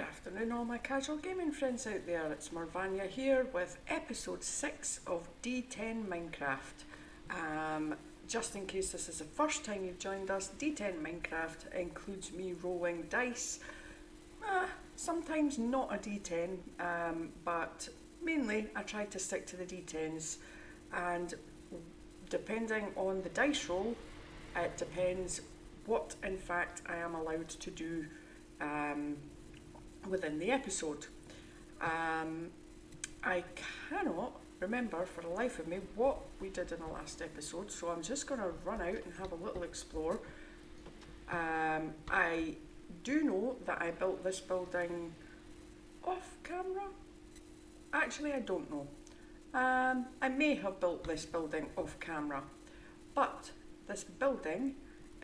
Good afternoon, all my casual gaming friends out there. It's Marvania here with episode 6 of D10 Minecraft. Just in case this is the first time you've joined us, D10 Minecraft includes me rolling dice. Sometimes not a D10, but mainly I try to stick to the D10s, and depending on the dice roll, it depends what in fact I am allowed to do within the episode. I cannot remember for the life of me what we did in the last episode, so I'm just going to run out and have a little explore. I do know that I built this building off camera. Actually, I don't know. I may have built this building off camera, but this building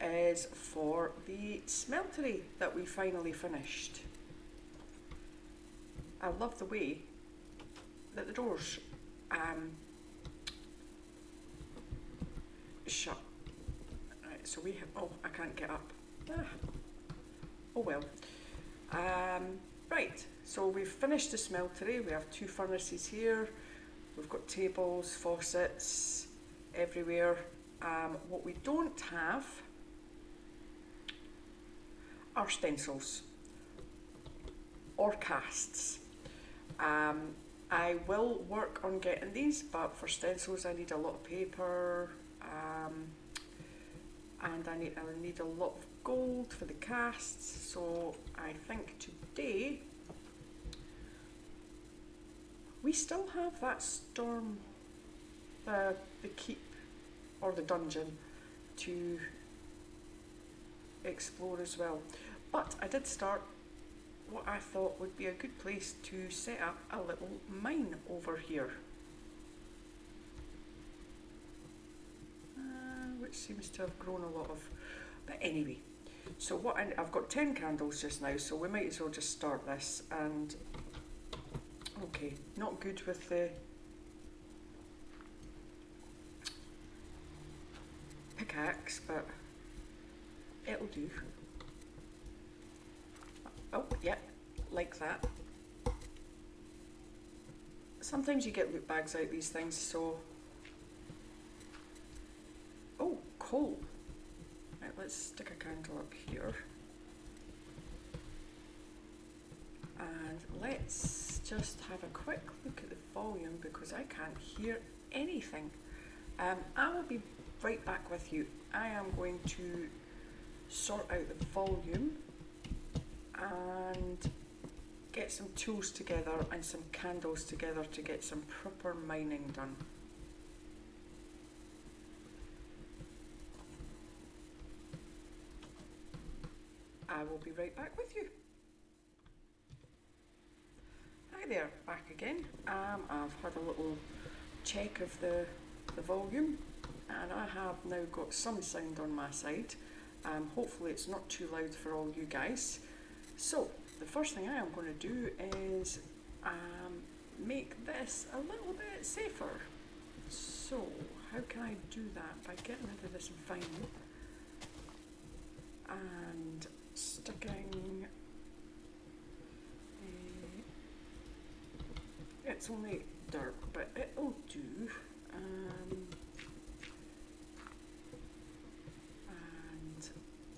is for the smeltery that we finally finished. I love the way that the doors shut. Right, so we have, oh, I can't get up. Oh well. Right, so we've finished the smeltery. We have 2 furnaces here. We've got tables, faucets everywhere. What we don't have are stencils or casts. I will work on getting these, but for stencils I need a lot of paper, and I need a lot of gold for the casts. So I think today we still have that storm, the keep or the dungeon to explore as well. But I did start what I thought would be a good place to set up a little mine over here, which seems to have grown a lot of, but anyway. So what I've got 10 candles just now, so we might as well just start this. And okay, not good with the pickaxe, but it'll do. Oh, yep, like that. Sometimes you get loot bags out these things, so... Oh, coal. Right, let's stick a candle up here. And let's just have a quick look at the volume, because I can't hear anything. I will be right back with you. I am going to sort out the volume and get some tools together and some candles together to get some proper mining done. I will be right back with you. Hi there, back again. I've had a little check of the volume, and I have now got some sound on my side. Hopefully it's not too loud for all you guys. So the first thing I am going to do is make this a little bit safer. So how can I do that? By getting rid of this vine and sticking it's only dirt, but it'll do. And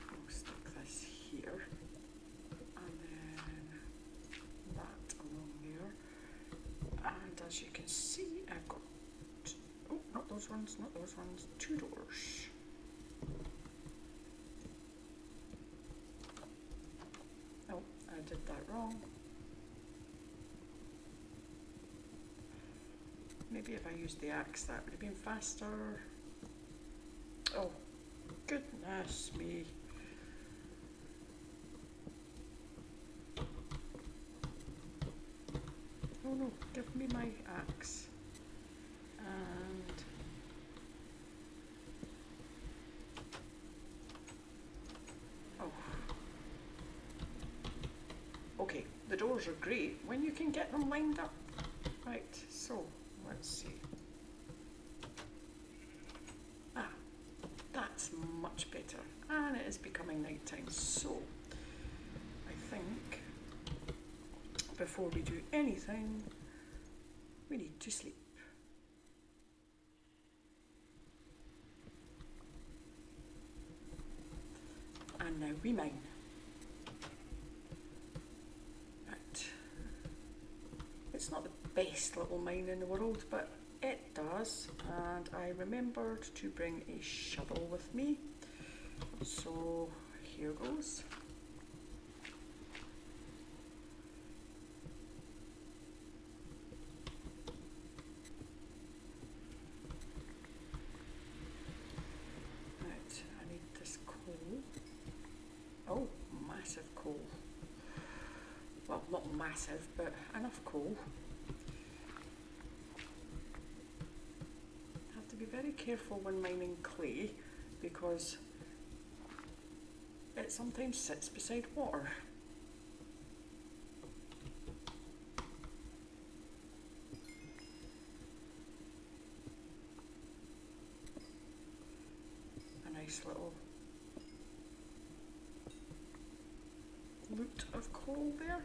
I'll stick this here. As you can see, I've got, oh, not those ones, 2 doors. Oh, I did that wrong. Maybe if I used the axe that would have been faster. Oh, goodness me. Oh no, give me my axe. And oh, okay, the doors are great when you can get them lined up. Right, so let's see. That's much better, and it is becoming night time, so I think before we do anything, we need to sleep. And now we mine. Right. It's not the best little mine in the world, but it does. And I remembered to bring a shovel with me. So here goes. Right, I need this coal. Oh, massive coal. Well, not massive, but enough coal. Have to be very careful when mining clay because it sometimes sits beside water. A nice little loot of coal there.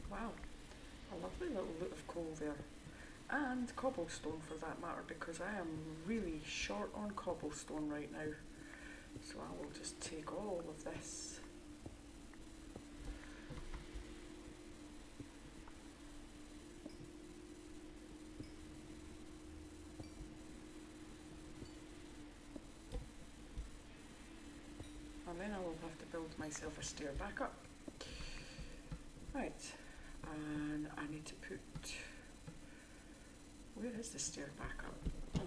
Wow, a lovely little loot of coal there. And cobblestone for that matter, because I am really short on cobblestone right now. So I will just take all of this. And then I will have to build myself a stair back up. Right, and I need to put, where is the stair back up? Oh.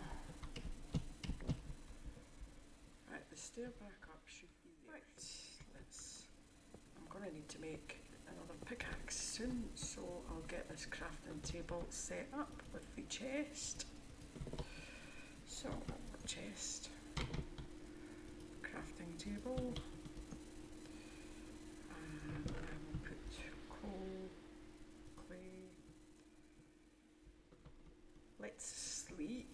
Right, the stair back up should be there. Right, I'm going to need to make another pickaxe soon, so I'll get this crafting table set up with the chest. So, chest, crafting table. Let's sleep.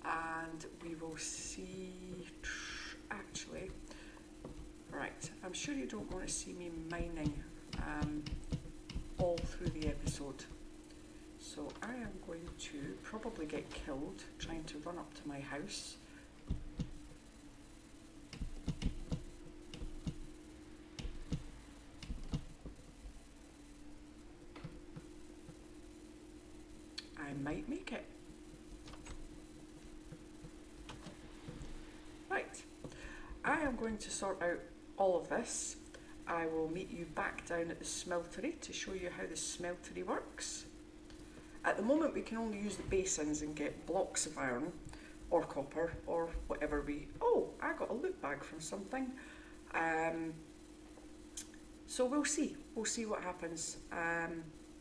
And we will see, actually, right, I'm sure you don't want to see me mining all through the episode. So I am going to probably get killed trying to run up to my house. I might make it. Right, I am going to sort out all of this. I will meet you back down at the smeltery to show you how the smeltery works. At the moment we can only use the basins and get blocks of iron or copper or whatever we... Oh, I got a loot bag from something. So we'll see what happens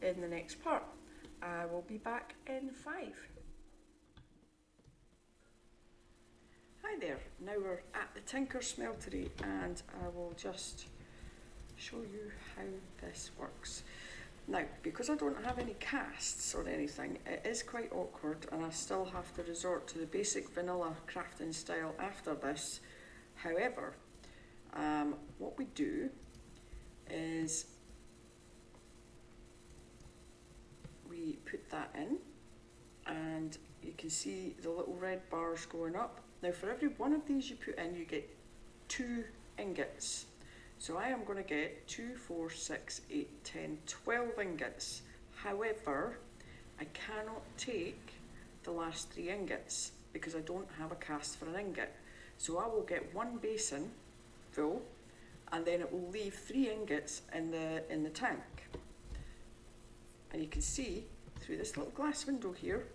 in the next part. I will be back in 5. Hi there, now we're at the Tinker Smeltery and I will just show you how this works. Now, because I don't have any casts or anything, it is quite awkward and I still have to resort to the basic vanilla crafting style after this. However, what we do is we put that in and you can see the little red bars going up. Now for every one of these you put in you get 2 ingots. So I am going to get 2, 4, 6, 8, 10, 12 ingots. However, I cannot take the last 3 ingots because I don't have a cast for an ingot. So I will get 1 basin full and then it will leave 3 ingots in the tank. And you can see through this little glass window here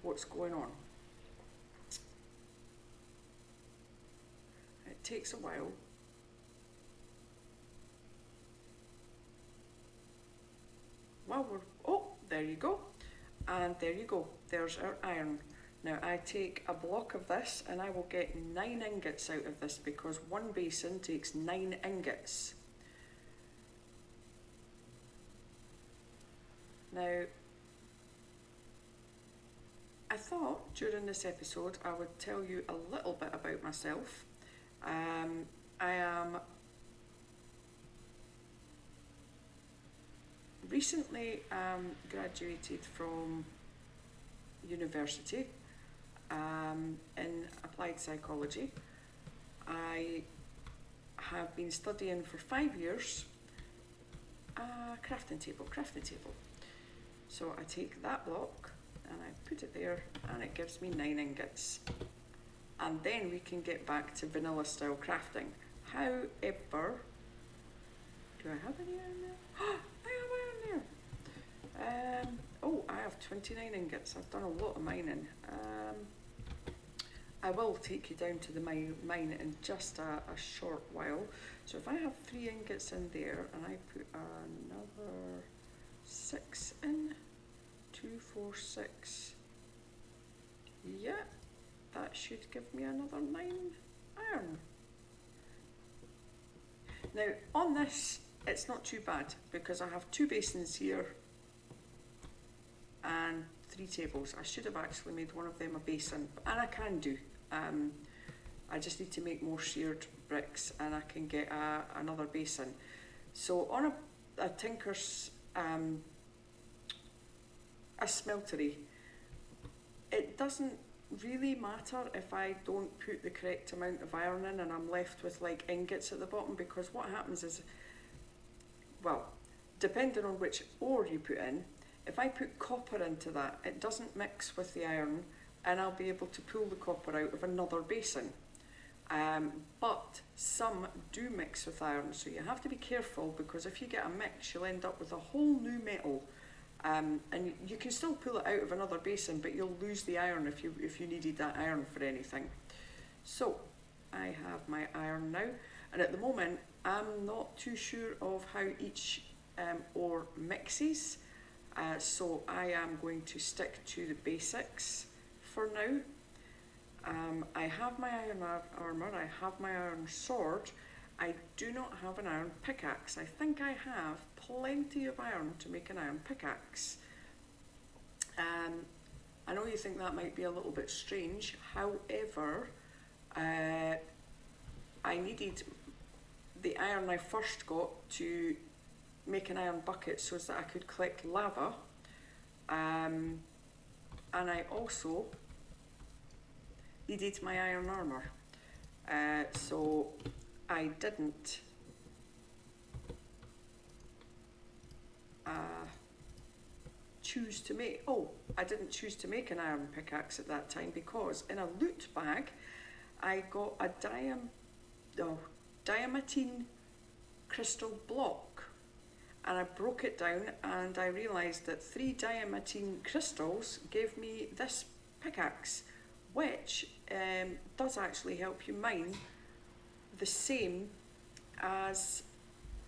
what's going on. It takes a while. Well, oh, there you go. And there you go. There's our iron. Now I take a block of this and I will get 9 ingots out of this because one basin takes 9 ingots. Now, I thought during this episode I would tell you a little bit about myself. I am recently graduated from university in applied psychology. I have been studying for 5 years crafting table. So I take that block and I put it there and it gives me 9 ingots. And then we can get back to vanilla style crafting. However, do I have any iron there? I have iron there. Oh, I have 29 ingots. I've done a lot of mining. I will take you down to the mine in just a short while. So if I have 3 ingots in there and I put another 6 in, 2, 4, 6. Yeah, that should give me another 9 iron. Now on this, it's not too bad because I have 2 basins here and 3 tables. I should have actually made one of them a basin, and I can do. I just need to make more sheared bricks and I can get another basin. So on a tinker's a smeltery, it doesn't really matter if I don't put the correct amount of iron in and I'm left with like ingots at the bottom, because what happens is, well, depending on which ore you put in, if I put copper into that, it doesn't mix with the iron and I'll be able to pull the copper out of another basin. But some do mix with iron, so you have to be careful, because if you get a mix, you'll end up with a whole new metal. And you can still pull it out of another basin, but you'll lose the iron if you needed that iron for anything. So I have my iron now, and at the moment I'm not too sure of how each ore mixes, so I am going to stick to the basics for now. I have my iron armour, I have my iron sword. I do not have an iron pickaxe. I think I have plenty of iron to make an iron pickaxe. I know you think that might be a little bit strange, however, I needed the iron I first got to make an iron bucket so that I could collect lava, and I also needed my iron armour, so I didn't choose to make, I didn't choose to make an iron pickaxe at that time, because in a loot bag I got a diamantine crystal block, and I broke it down and I realised that 3 diamantine crystals gave me this pickaxe, which does actually help you mine the same as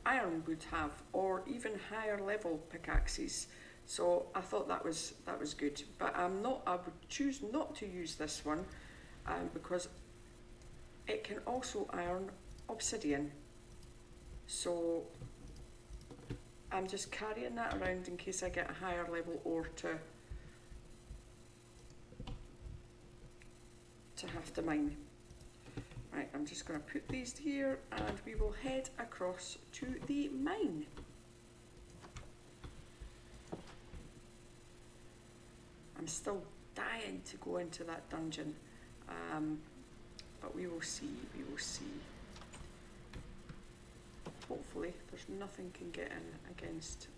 iron would have, or even higher level pickaxes. So I thought that was good, but I would choose not to use this one because it can also iron obsidian. So I'm just carrying that around in case I get a higher level ore to have to mine. Right, I'm just going to put these here and we will head across to the mine. I'm still dying to go into that dungeon, but we will see, Hopefully there's nothing can get in against.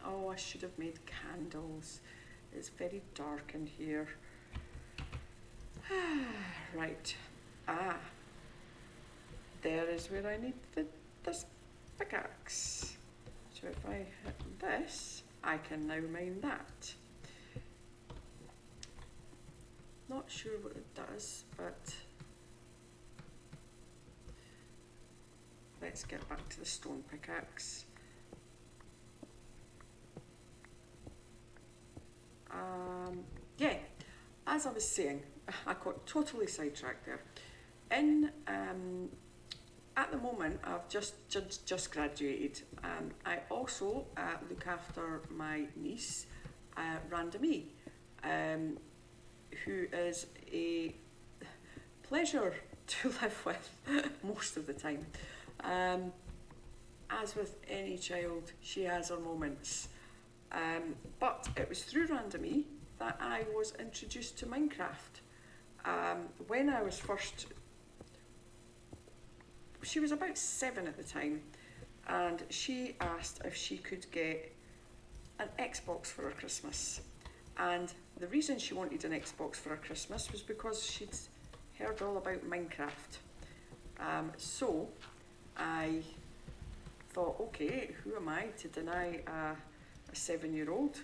Oh, I should have made candles. It's very dark in here. Right. There is where I need this pickaxe. So if I hit this, I can now mine that. Not sure what it does, but let's get back to the stone pickaxe. Yeah, as I was saying, I got totally sidetracked there. In At the moment, I've just graduated. I also look after my niece, Randomie, who is a pleasure to live with most of the time. As with any child, she has her moments. But it was through Randomie that I was introduced to Minecraft. When I was first, she was about 7 at the time, and she asked if she could get an Xbox for her Christmas. And the reason she wanted an Xbox for her Christmas was because she'd heard all about Minecraft. So I thought, okay, who am I to deny a 7-year-old,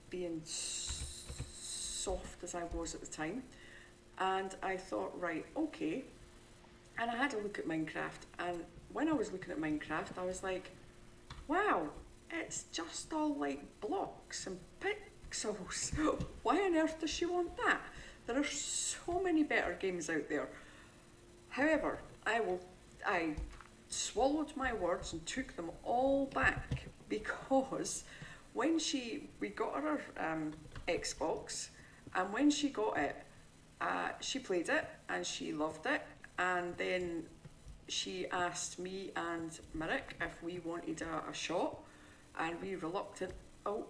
being soft as I was at the time? And I thought, right, okay. And I had a look at Minecraft, and when I was looking at Minecraft, I was like, wow, it's just all like blocks and pixels. Why on earth does she want that? There are so many better games out there. However, I swallowed my words and took them all back, because when we got her Xbox, and when she got it, she played it and she loved it, and then she asked me and Merrick if we wanted a shot, and we reluctant. Oh,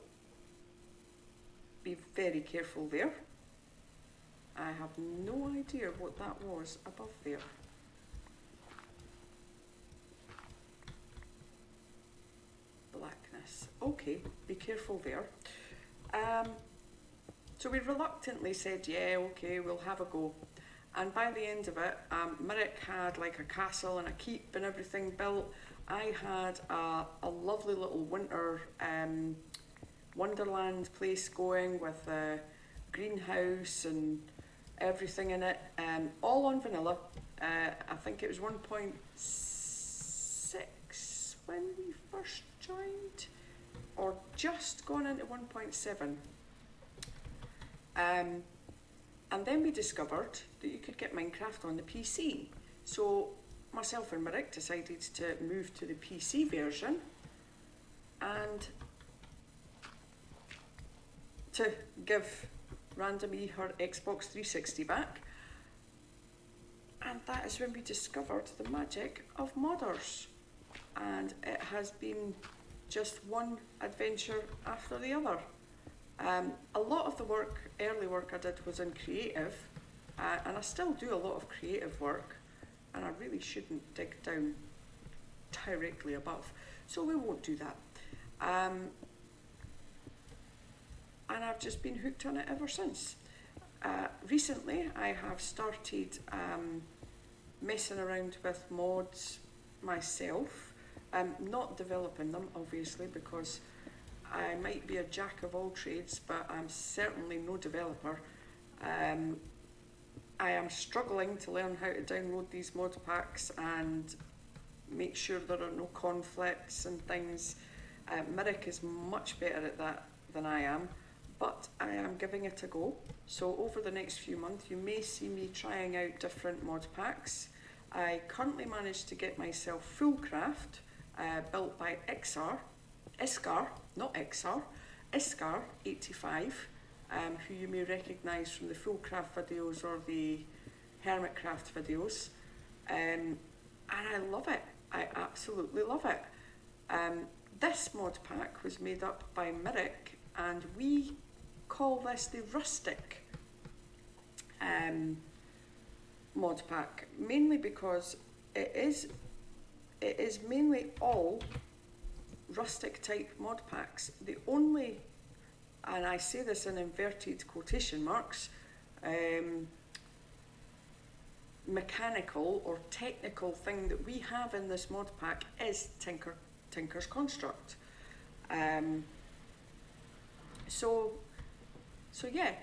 be very careful there. I have no idea what that was above there. Blackness. Okay, be careful there. So we reluctantly said, yeah, okay, we'll have a go. And by the end of it, Merrick had like a castle and a keep and everything built. I had a lovely little winter wonderland place going with a greenhouse and everything in it, all on vanilla. I think it was 1.6 when we first joined, or just gone into 1.7. And then we discovered that you could get Minecraft on the PC. So myself and Merrick decided to move to the PC version and to give Randomie her Xbox 360 back. And that is when we discovered the magic of modders. And it has been just one adventure after the other. A lot of the early work I did was in creative, and I still do a lot of creative work, and I really shouldn't dig down directly above, so we won't do that. And I've just been hooked on it ever since. Recently I have started messing around with mods myself, not developing them obviously, because I might be a jack of all trades, but I'm certainly no developer. I am struggling to learn how to download these mod packs and make sure there are no conflicts and things. Merrick is much better at that than I am, but I am giving it a go. So over the next few months you may see me trying out different mod packs. I currently managed to get myself Fullcraft, built by Iskar 85, who you may recognise from the Fullcraft videos or the Hermitcraft videos, and I love it. I absolutely love it. This mod pack was made up by Merrick, and we call this the Rustic mod pack, mainly because it is mainly all rustic type mod packs. The only, and I say this in inverted quotation marks, mechanical or technical thing that we have in this mod pack is Tinker's Construct. So yeah,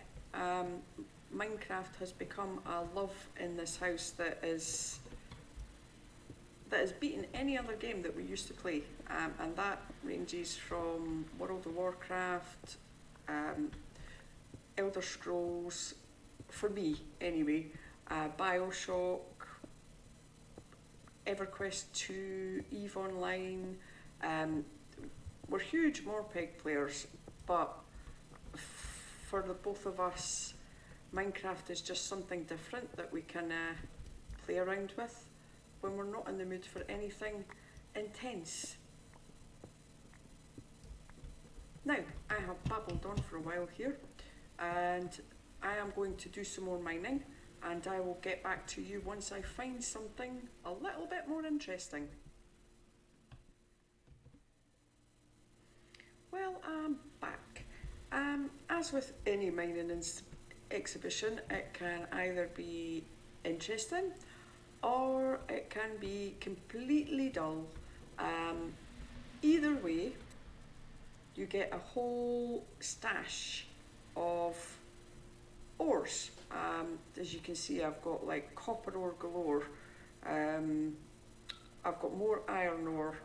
Minecraft has become a love in this house that has beaten any other game that we used to play, and that ranges from World of Warcraft, Elder Scrolls, for me anyway, Bioshock, EverQuest 2, EVE Online, we're huge Morpeg players, but for the both of us, Minecraft is just something different that we can play around with when we're not in the mood for anything intense. Now, I have babbled on for a while here, and I am going to do some more mining, and I will get back to you once I find something a little bit more interesting. Well, I'm back. As with any mining exhibition, it can either be interesting or it can be completely dull. Either way, you get a whole stash of ores. As you can see, I've got like copper ore galore. I've got more iron ore.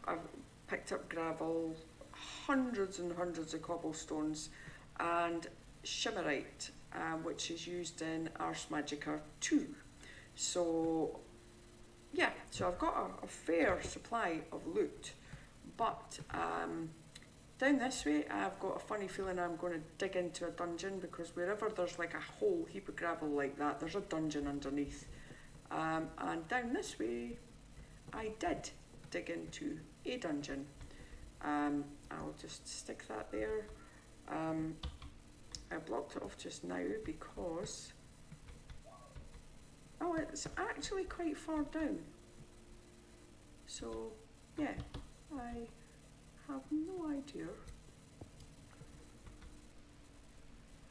I've picked up gravel, hundreds and hundreds of cobblestones, and shimmerite, which is used in Ars Magica 2. So yeah, so I've got a fair supply of loot, but down this way I've got a funny feeling I'm going to dig into a dungeon, because wherever there's like a whole heap of gravel like that, there's a dungeon underneath. And down this way I did dig into a dungeon. I'll just stick that there. I blocked it off just now because, oh, it's actually quite far down. So yeah, I have no idea.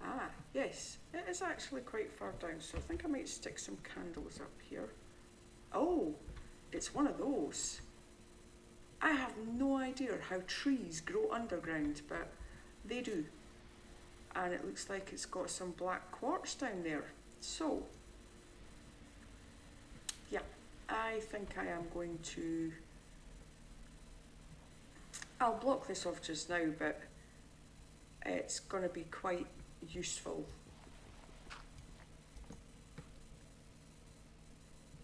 Ah, yes, it is actually quite far down, so I think I might stick some candles up here. Oh, it's one of those. I have no idea how trees grow underground, but they do. And it looks like it's got some black quartz down there. So, yeah, I think I am going to... I'll block this off just now, but it's going to be quite useful.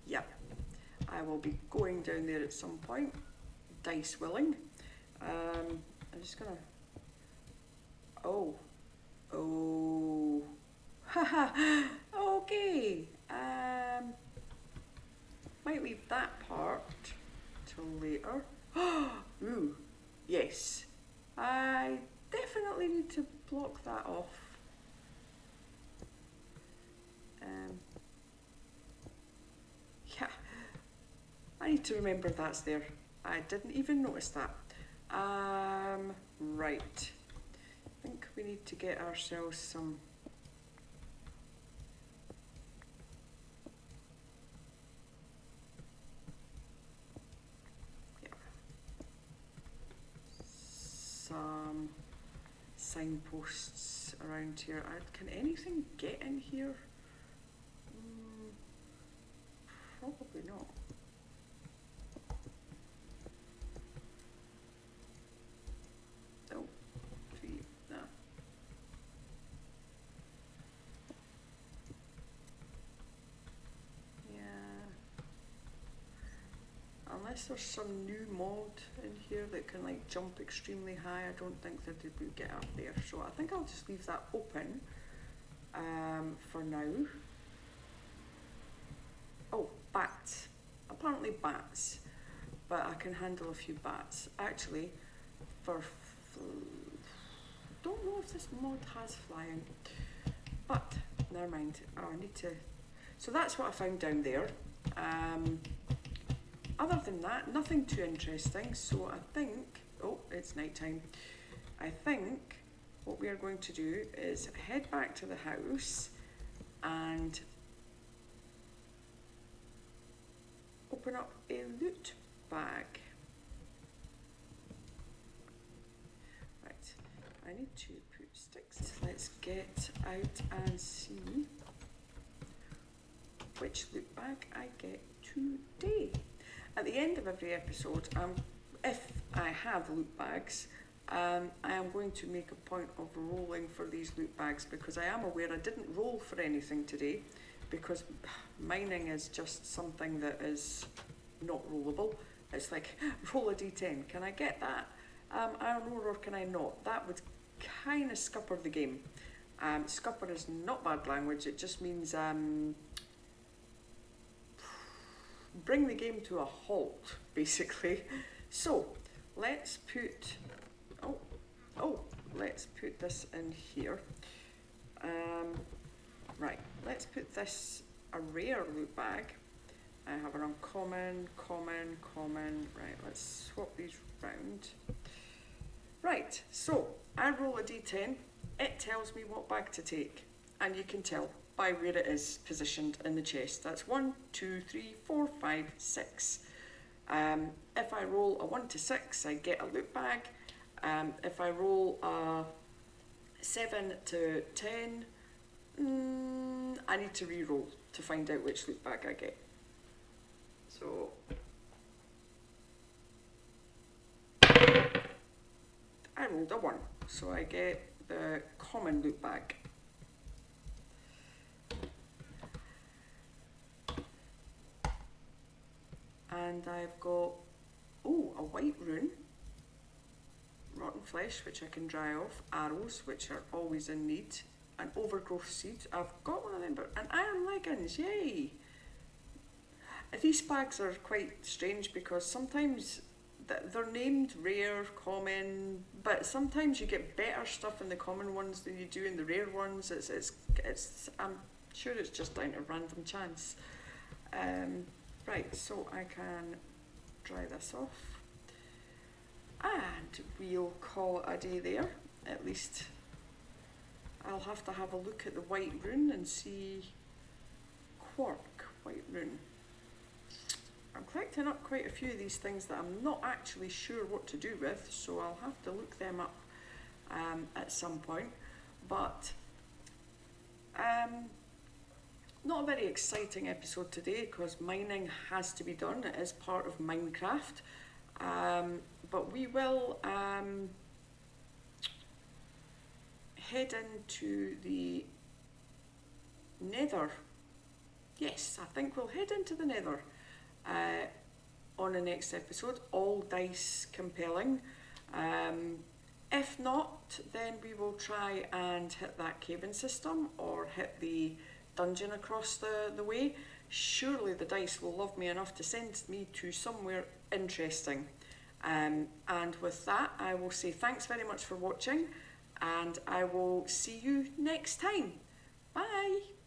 Yeah, I will be going down there at some point, dice willing. I'm just gonna... Oh, haha, okay. Might leave that part till later. Ooh, yes. I definitely need to block that off. Yeah, I need to remember that's there. I didn't even notice that. Right. I think we need to get ourselves some... Yeah. Some signposts around here. Can anything get in here? Probably not. Unless there's some new mod in here that can like jump extremely high, I don't think that it would get up there. So I think I'll just leave that open for now. Oh, bats. Apparently bats. But I can handle a few bats. Actually, don't know if this mod has flying. But, never mind. Oh, I need to... So that's what I found down there. Other than that, nothing too interesting, so I think, oh, it's night time. I think what we are going to do is head back to the house and open up a loot bag. Right, I need to put sticks. Let's get out and see which loot bag I get today. At the end of every episode, if I have loot bags, I am going to make a point of rolling for these loot bags because I am aware I didn't roll for anything today because mining is just something that is not rollable. It's like, roll a D10, can I get that? Iron ore or can I not? That would kind of scupper the game. Scupper is not bad language, it just means bring the game to a halt, basically. So, let's put, let's put this in here. Right, let's put this, a rare loot bag. I have an uncommon, common, right, let's swap these round. Right, so, I roll a d10, it tells me what bag to take, and you can tell by where it is positioned in the chest. That's 1, 2, 3, 4, 5, 6. If I roll a 1 to 6, I get a loot bag. If I roll a 7 to 10, I need to re-roll to find out which loot bag I get. So, I rolled a 1, so I get the common loot bag. And I've got, a white rune, rotten flesh, which I can dry off, arrows, which are always in need, an overgrowth seed, I've got one of them, but, and iron leggings, yay! These bags are quite strange because sometimes they're named rare, common, but sometimes you get better stuff in the common ones than you do in the rare ones. It's I'm sure it's just down to random chance. Right, so I can dry this off. And we'll call it a day there. At least I'll have to have a look at the white rune and see quark, white rune. I'm collecting up quite a few of these things that I'm not actually sure what to do with, so I'll have to look them up at some point. But not a very exciting episode today because mining has to be done. It is part of Minecraft. But we will head into the Nether. Yes, I think we'll head into the Nether on the next episode. All dice compelling. If not, then we will try and hit that cave-in system or hit the dungeon across the way. Surely the dice will love me enough to send me to somewhere interesting. And with that, I will say thanks very much for watching, and I will see you next time. Bye!